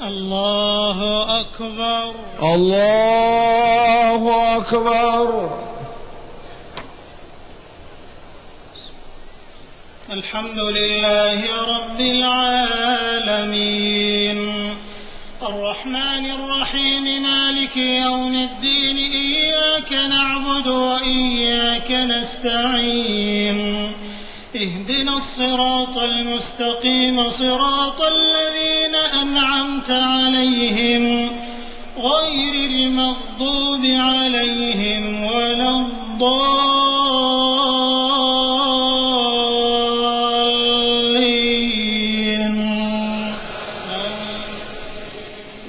الله أكبر الله أكبر. الحمد لله رب العالمين الرحمن الرحيم مالك يوم الدين إياك نعبد وإياك نستعين اهدنا الصراط المستقيم صراط الذين أنعمت عليهم غير المغضوب عليهم ولا الضالين.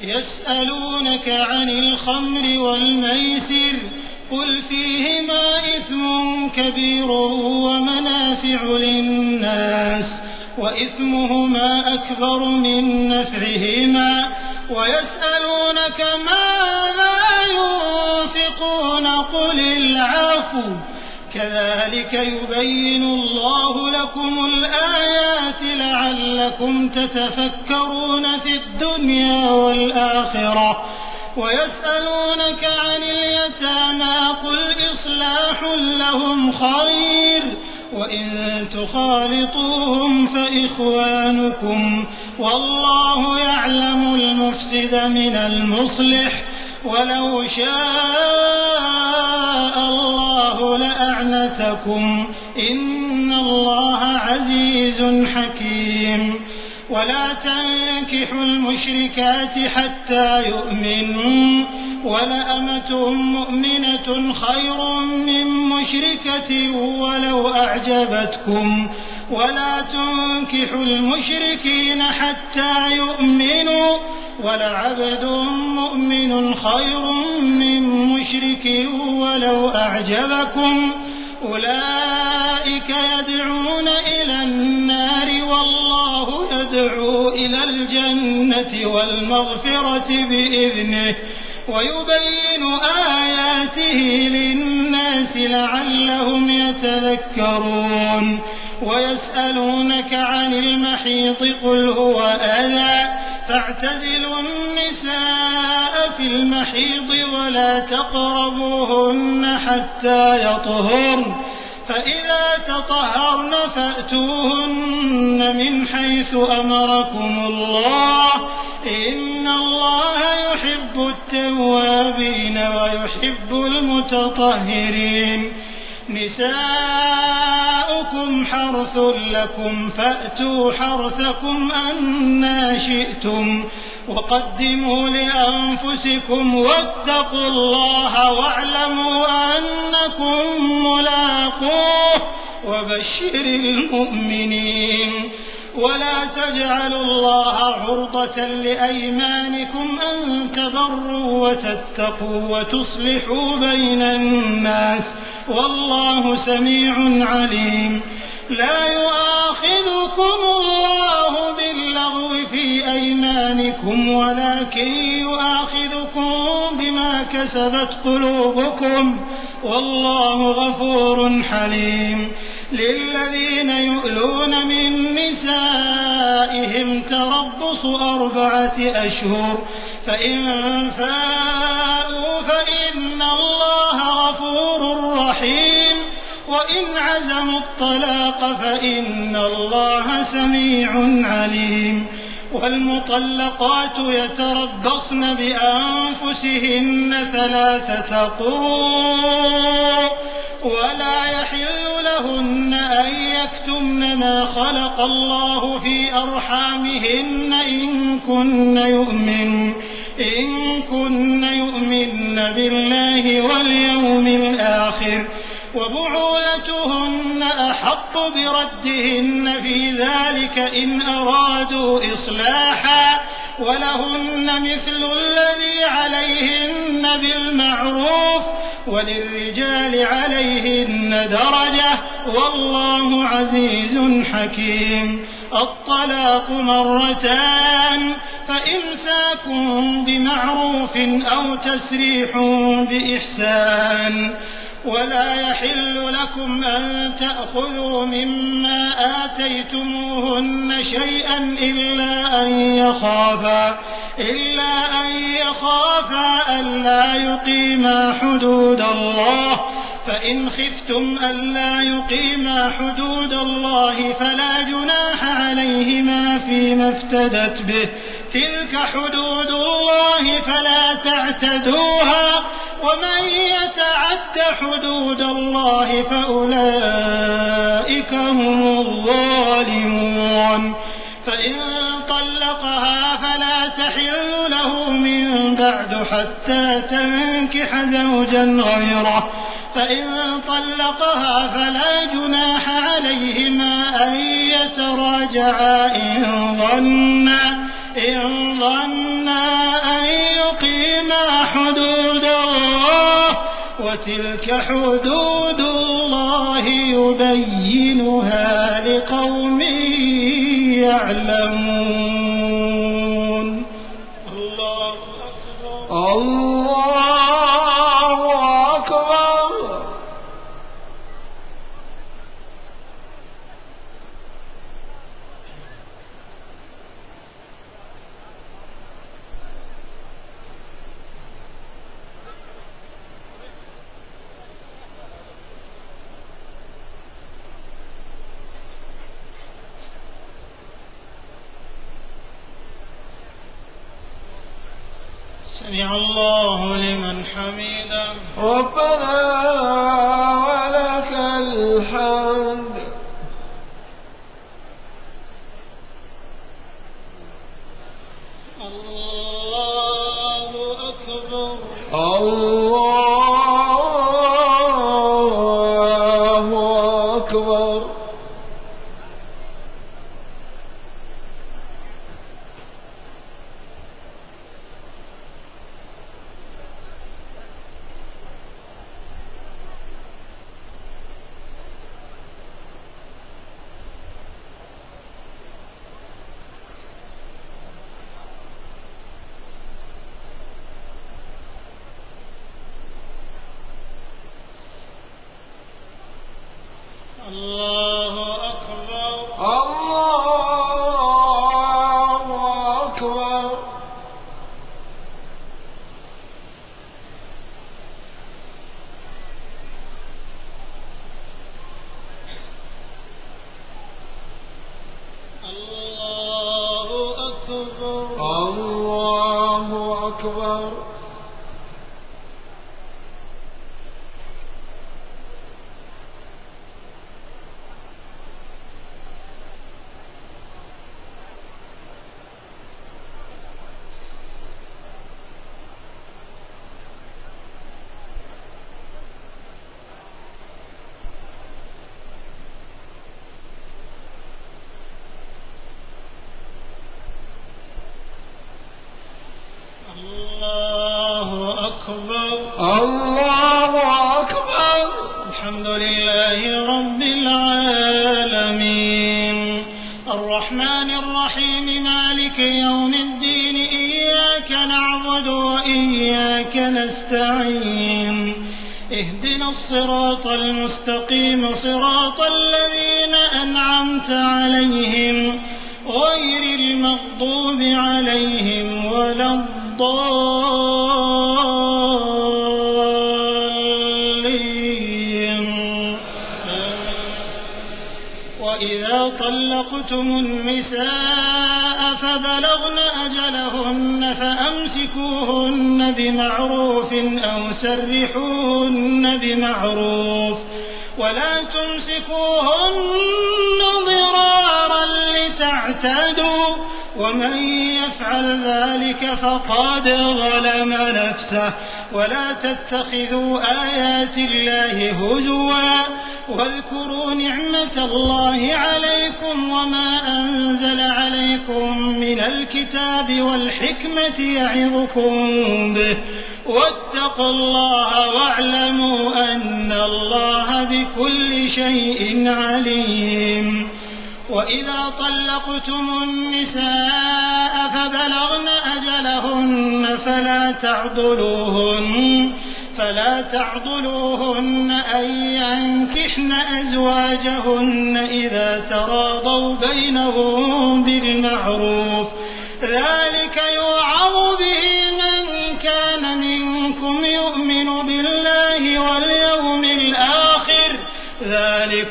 يسألونك عن الخمر والميسر قل فيهما إثم كبير ومنافع للناس وإثمهما أكبر من نفعهما ويسألونك ماذا ينفقون قل العفو كذلك يبين الله لكم الآيات لعلكم تتفكرون في الدنيا والآخرة. ويسألونك عن اليتامى قل إصلاح لهم خير وإن تخالطوهم فإخوانكم والله يعلم المفسد من المصلح ولو شاء الله لأعنتكم إن الله عزيز حكيم. ولا تنكحوا المشركات حتى يؤمنوا ولأمة مؤمنة خير من مشركة ولو أعجبتكم ولا تنكحوا المشركين حتى يؤمنوا ولعبد مؤمن خير من مشرك ولو أعجبكم أولئك يدعون إلى النار والله يدعو إلى الجنة والمغفرة بإذنه ويبين آياته للناس لعلهم يتذكرون. ويسألونك عن المحيض قل هو أذى فاعتزلوا النساء في المحيض ولا تقربوهن حتى يطهرن فإذا تطهرن فأتوهن من حيث أمركم الله إن الله يحب التوابين ويحب المتطهرين. نساؤكم حرث لكم فأتوا حرثكم أنى شئتم وقدموا لأنفسكم واتقوا الله واعلموا أنكم ملاقوه وبشر المؤمنين. ولا تجعلوا الله عرضة لأيمانكم أن تبروا وتتقوا وتصلحوا بين الناس والله سميع عليم. لا يؤاخذكم الله باللغو في أيمانكم ولكن يؤاخذكم بما كسبت قلوبكم والله غفور حليم. للذين يؤلون من نسائهم تربص 4 أشهر فإن فاءوا فإن الله غفور رحيم وإن عزموا الطلاق فإن الله سميع عليم. والمطلقات يتربصن بأنفسهن 3 قروء ولا يحل لهن أن يكتمن ما خلق الله في أرحامهن إن كن يؤمن بالله واليوم الآخر وبعولتهن أحق بردهن في ذلك إن أرادوا إصلاحا ولهن مثل الذي عليهن بالمعروف وللرجال عليهن درجة والله عزيز حكيم. الطلاق 2 فإمساك بمعروف أو تسريح بإحسان. ولا يحل لكم أن تأخذوا مما آتيتموهن شيئا إلا أن إلا أن يخافا ألا يقيما حدود الله، فإن خفتم ألا يقيما حدود الله فلا جناح عليهما فيما افتدت به، تلك حدود الله فلا تعتدوها، ومن يتعد حدود الله فأولئك هم الظالمون. فإن طلقها فلا تحل له من بعد حتى تنكح زوجا غيره، فإن طلقها فلا جناح عليهما أن يتراجعا إن ظنا أن يقيما حدود الله، وتلك حدود الله يبينها لقوم يعلمون. الله أكبر. الله أكبر. سمع الله لمن حمده. ربنا ولك الحمد. الله أكبر. الله أكبر. الله أكبر. الله أكبر. الله أكبر. الله أكبر. الله أكبر. الله أكبر. الحمد لله رب العالمين، الرحمن الرحيم، مالك يوم الدين، إياك نعبد وإياك نستعين، اهدنا الصراط المستقيم، صراط الذين أنعمت عليهم غير المغضوب عليهم ولا الضالين. وإذا طلقتم النساء فبلغن أجلهن فأمسكوهن بمعروف أو سرحوهن بمعروف، ولا تمسكوهن ضرارا لتعتدوا، ومن يفعل ذلك فقد ظلم نفسه. ولا تتخذوا آيات الله هزوا، واذكروا نعمة الله عليكم وما أنزل عليكم من الكتاب والحكمة يعظكم به، واتقوا الله واعلموا أن الله بكل شيء عليم. وإذا طلقتم النساء فبلغن أجلهن فلا تعضلوهن أن ينكحن أزواجهن إذا تراضوا بينهم بالمعروف، ذلك يوعظ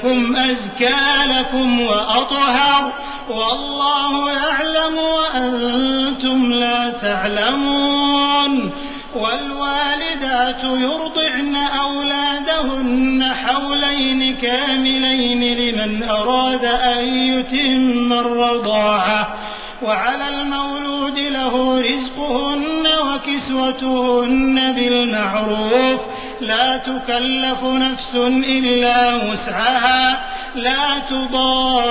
ذلكم أزكى لكم وأطهر والله يعلم وأنتم لا تعلمون. والوالدات يرضعن أولادهن حولين كاملين لمن أراد أن يتم الرضاعة وعلى المولود له رزقهن وكسوتهن بالمعروف لا تكلف نفس إلا وسعها لا تضار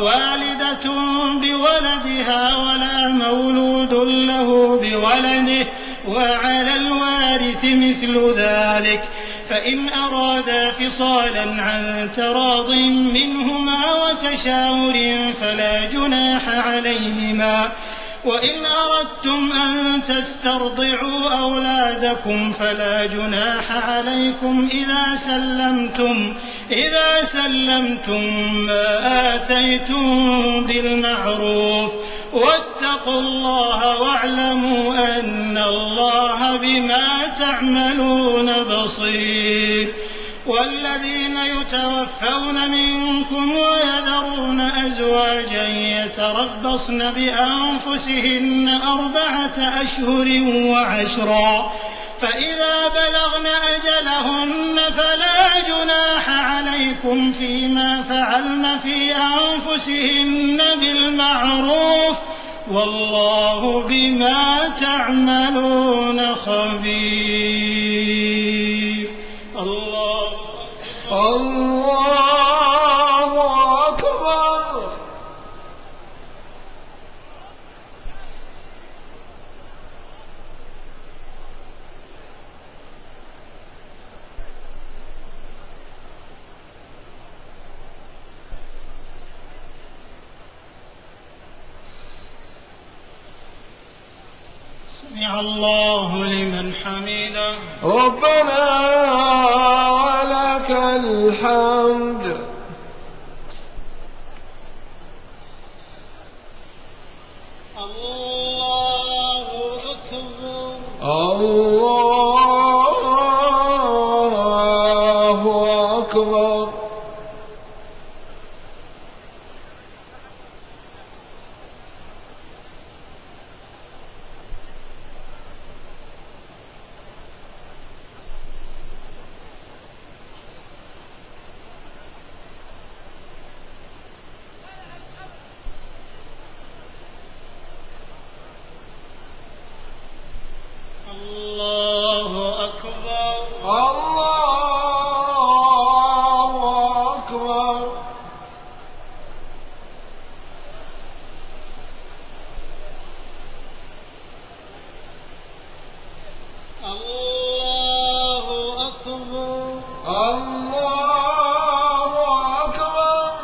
والدة بولدها ولا مولود له بولده وعلى الوارث مثل ذلك فإن أرادا فصالا عن تراض منهما وتشاور فلا جناح عليهما. وإن أردتم أن تسترضعوا أولادكم فلا جناح عليكم إذا سلمتم ما آتيتم بالمعروف واتقوا الله واعلموا أن الله بما تعملون بصير. والذين يتوفون منكم ويذرون أزواجا يتربصن بأنفسهن 4 أشهر وعشرا فإذا بلغن أجلهن فلا جناح عليكم فيما فعلن في أنفسهن بالمعروف والله بما تعملون خبير. الله أكبر. سمع الله لمن حمده ربنا ولك الحمد. الله أكبر. الله أكبر. الله أكبر. الله أكبر. الله أكبر.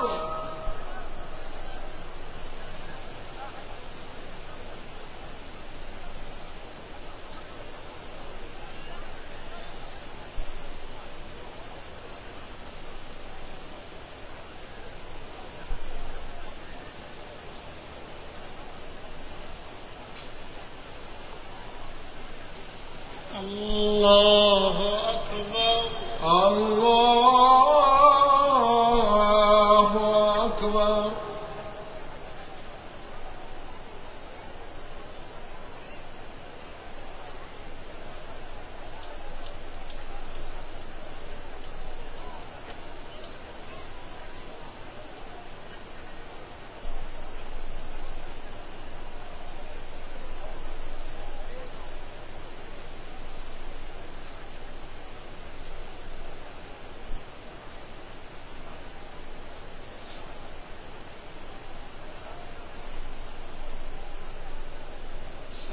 الله أكبر. الله أكبر. الله أكبر.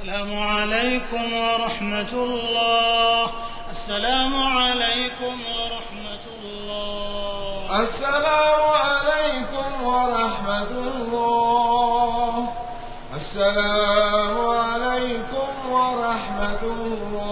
السلام عليكم ورحمة الله. السلام عليكم ورحمة الله. السلام عليكم ورحمة الله. السلام عليكم ورحمة الله.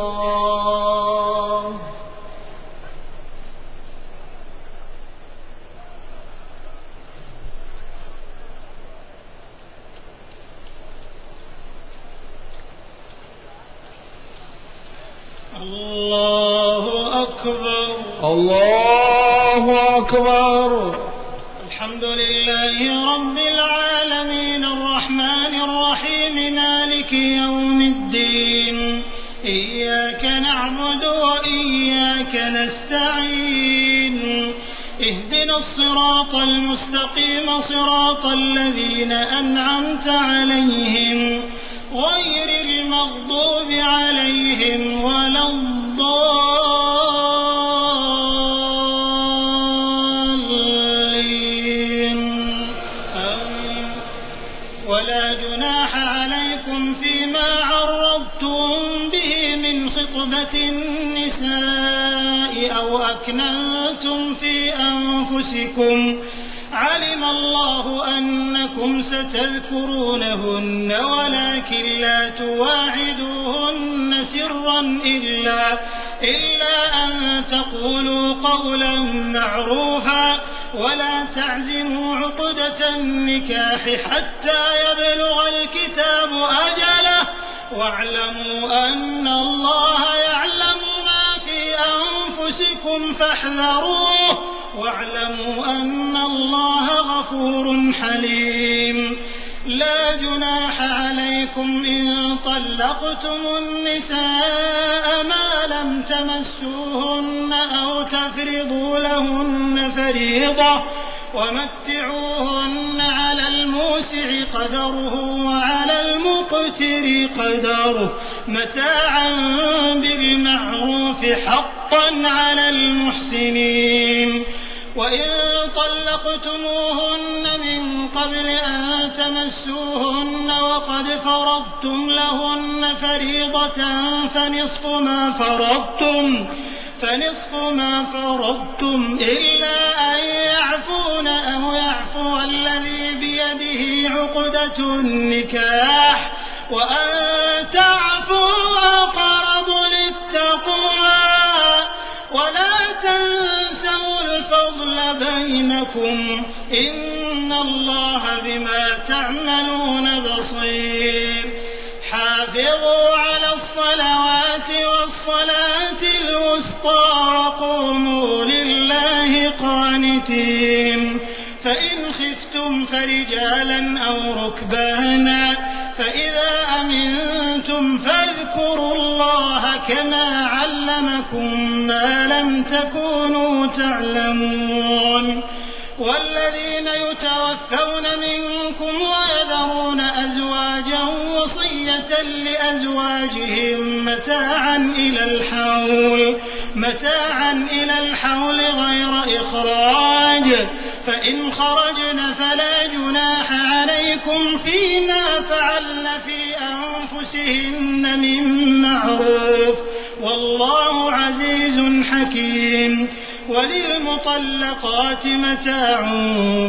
الله أكبر. الله الله أكبر. الحمد لله رب العالمين الرحمن الرحيم مالك يوم الدين إياك نعبد وإياك نستعين اهدنا الصراط المستقيم صراط الذين أنعمت عليهم غير المغضوب عليهم ولا الضالين ولا جناح عليكم فيما عرضتم به من خطبة النساء أو أكننتم في أنفسكم علم الله أنكم ستذكرونهن ولكن لا تواعدوهن سرا إلا أن تقولوا قولا معروفا ولا تعزموا عقدة النكاح حتى يبلغ الكتاب أجله واعلموا أن الله يعلم ما في أنفسكم فاحذروه واعلموا أن الله غفور حليم. لا جناح عليكم إن طلقتم النساء ما لم تمسوهن أو تفرضوا لهن فريضة ومتعوهن على الموسع قدره وعلى المقتر قدره متاعا بالمعروف حقا على المحسنين. وإن طلقتموهن من قبل أن تمسوهن وقد فرضتم لهن فريضة فنصف ما فرضتم إلا أن يعفون أو يعفو الذي بيده عقدة النكاح وأن تعفوا أقرب للتقوى ولا تنسوا الفضل بينكم إن الله بما تعملون بصير. حافظوا على الصلوات والصلاة الوسطى وقوموا لله قانتين. فإن خفتم فرجالا أو ركبانا فإذا أمنتم فاذكروا الله كما علمكم ما لم تكونوا تعلمون. والذين يتوفون منكم ويذرون أزواجا وصية لأزواجهم متاعا إلى الحول غير إخراج فإن خرجن فلا جناح عليكم فيما فعلن في أنفسهن من معروف والله عزيز حكيم. وللمطلقات متاع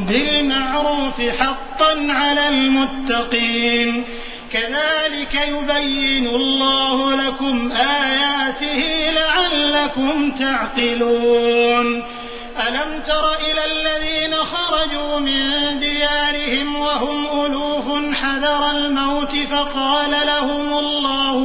بالمعروف حقا على المتقين. كذلك يبين الله لكم آياته لعلكم تعقلون. ألم تر إلى الذين خرجوا من ديارهم وهم ألوف حذر الموت فقال لهم الله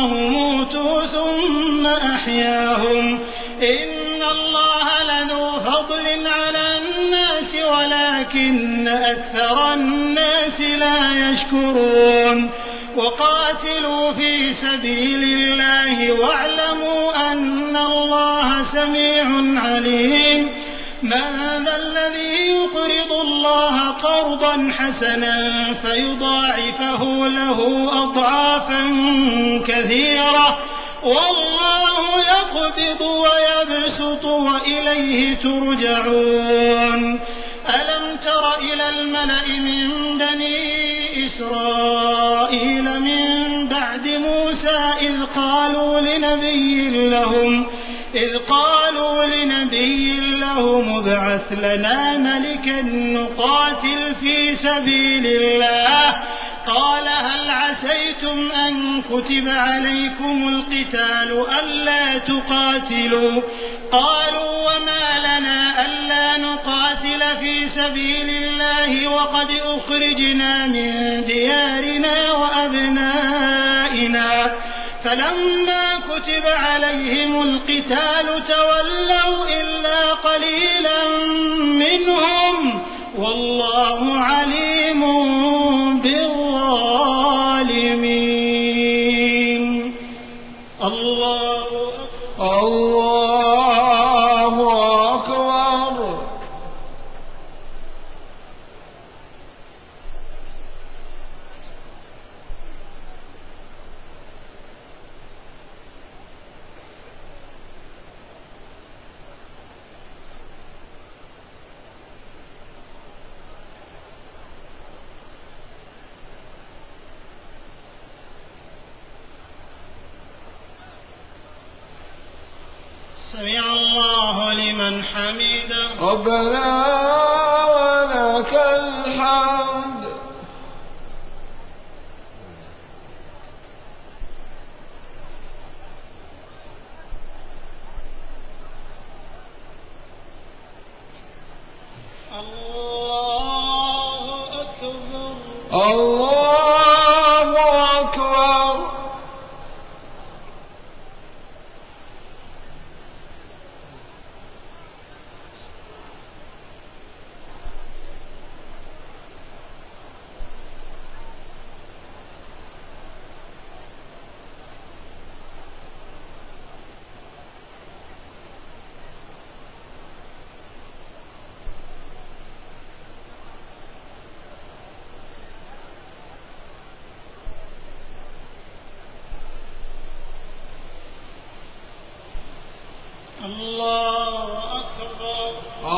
موتوا ثم أحياهم إن الله لذو فضل على الناس ولكن أكثر الناس لا يشكرون. وقاتلوا في سبيل الله واعلموا أن الله سميع عليم. من ذا الذي يقرض الله قرضا حسنا فيضاعفه له أضعافا كثيرة والله يقبض ويبسط وإليه ترجعون. ألم تر إلى الملأ من بني إسرائيل من بعد موسى إذ قالوا لنبي لهم ابعث لنا ملكا نقاتل في سبيل الله قال هل عسيتم أن كتب عليكم القتال ألا تقاتلوا قالوا وما لنا ألا نقاتل في سبيل الله وقد أخرجنا من ديارنا وأبنائنا فلما كتب عليهم القتال تولوا إلا قليلا منهم والله عليم بالظالمين. الله أكبر. سمع الله لمن حمده. ربنا ولك الحمد. الله أكبر. الله أكبر.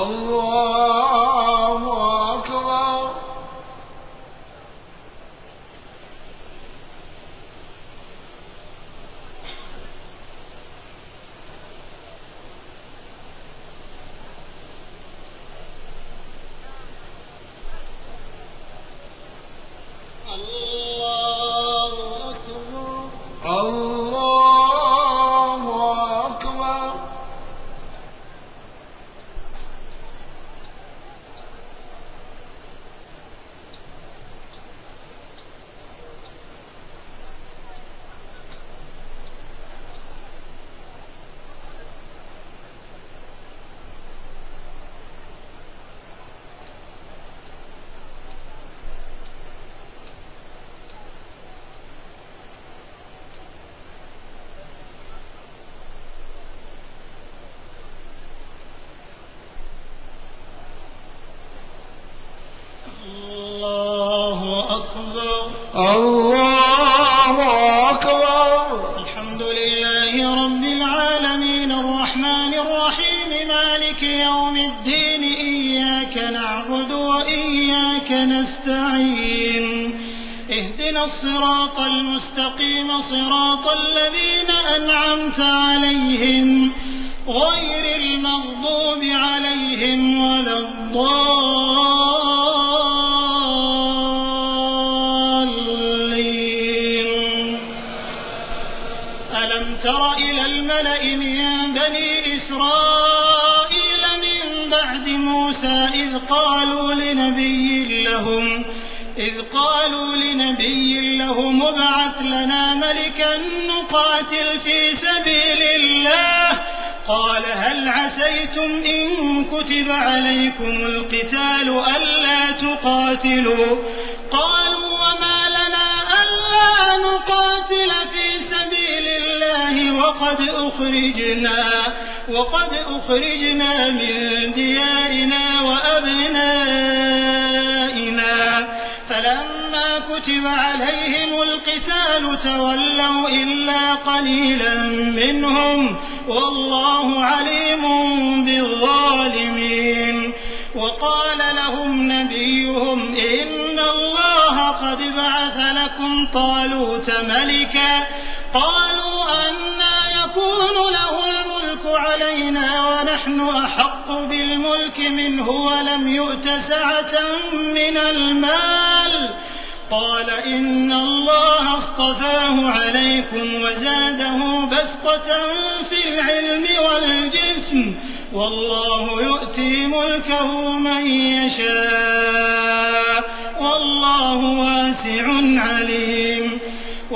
الله أكبر. الله أكبر. الله أكبر. الله أكبر. الله أكبر. الحمد لله رب العالمين الرحمن الرحيم مالك يوم الدين إياك نعبد وإياك نستعين اهدنا الصراط المستقيم صراط الذين أنعمت عليهم غير المغضوب عليهم ولا الضالين. ألم تر إلى الملأ من بني إسرائيل من بعد موسى إذ قالوا لنبي لهم ابعث لنا ملكا نقاتل في سبيل الله قال هل عسيتم إن كتب عليكم القتال ألا تقاتلوا قالوا وما لنا ألا نقاتل في سبيل الله وقد أخرجنا من ديارنا وأبنائنا فلما كتب عليهم القتال تولوا إلا قليلا منهم والله عليم بالظالمين. وقال لهم نبيهم إن الله قد بعث لكم طالوت ملكا قالوا أنى يكون له الملك علينا ونحن أحق بالملك منه ولم يؤت سعة من المال قال إن الله اصطفاه عليكم وزاده بسطة في العلم والجسم والله يؤتي ملكه من يشاء والله واسع عليم.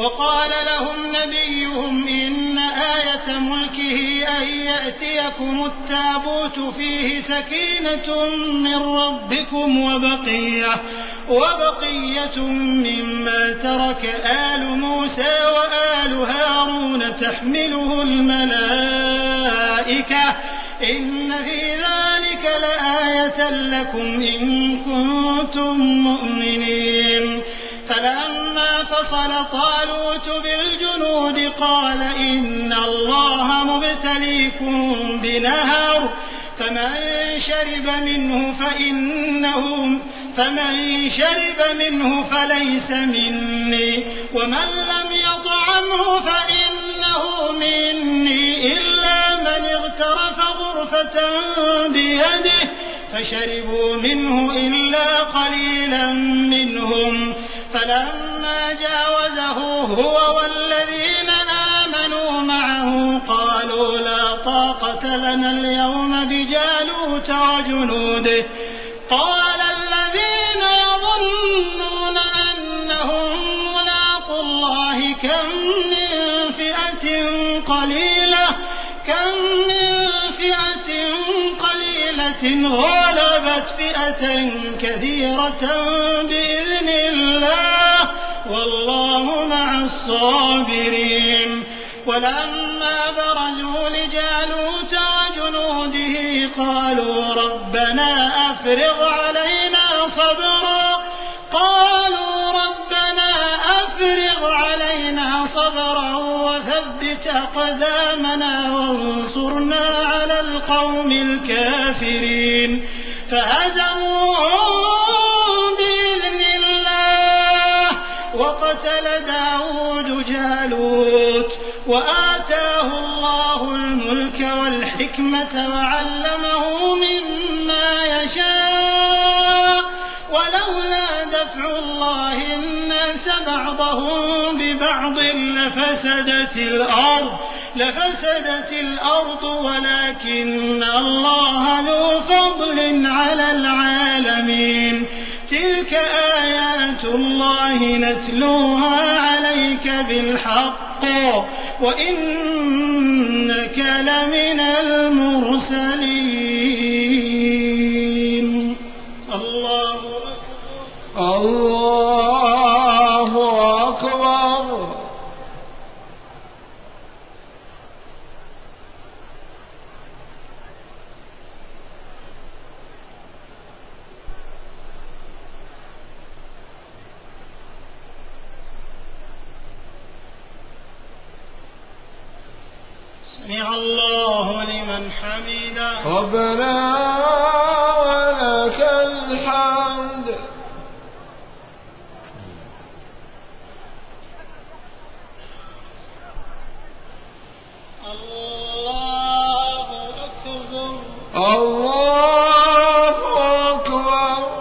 وقال لهم نبيهم إن آية ملكه أن يأتيكم التابوت فيه سكينة من ربكم وبقية مما ترك آل موسى وآل هارون تحمله الملائكة إن في ذلك لآية لكم إن كنتم مؤمنين فلما فصل طالوت بالجنود قال إن الله مبتليكم بنهر فمن شرب منه فليس مني ومن لم يطعمه فإنه مني إلا من اغترف غرفة بيده فشربوا منه إلا قليلا منهم فلما جاوزه هو والذين آمنوا معه قالوا لا طاقة لنا اليوم بجالوت وجنوده قال الذين يظنون أنهم ملاقو الله كم من فئة قليلة غلبت فئة كثيرة بإذن الله والله مع الصابرين ولما برزوا لجالوت وجنوده قالوا ربنا أفرغ علينا صبرا وثبت أقدامنا وانصرنا على القوم الكافرين فهزموهم بإذن الله وقتل داود جالوت وآتاه الله الملك والحكمة وعلمه مما يشاء ولولا دفع الله الناس بعضهم ببعض لفسدت الأرض ولكن الله ذو فضل على العالمين تلك آيات الله نتلوها عليك بالحق وإنك لمن المرسلين الله أكبر سمع الله لمن حمده ربنا ولك الحمد الله أكبر الله أكبر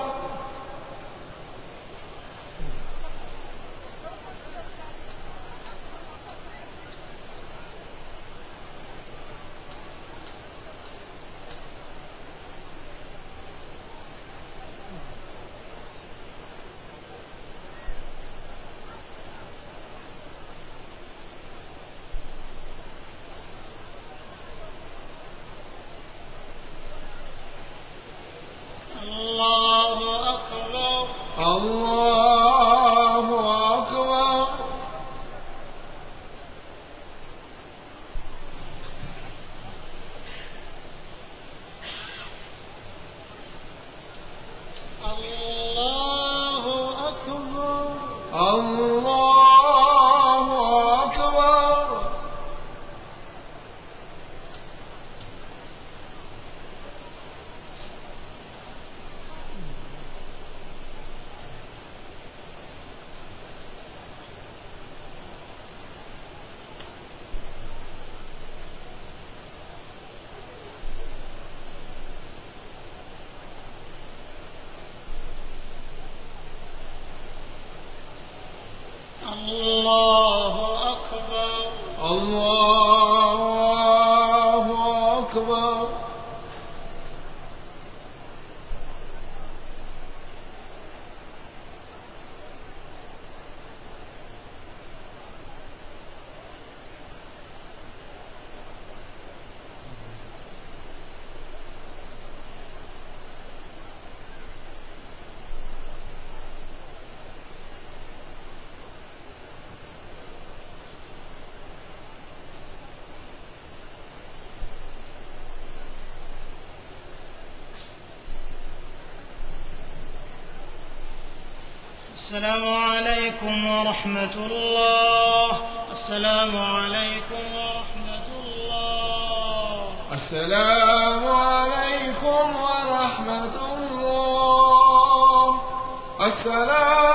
السلام عليكم ورحمة الله. السلام عليكم ورحمة الله. السلام عليكم ورحمة الله. السلام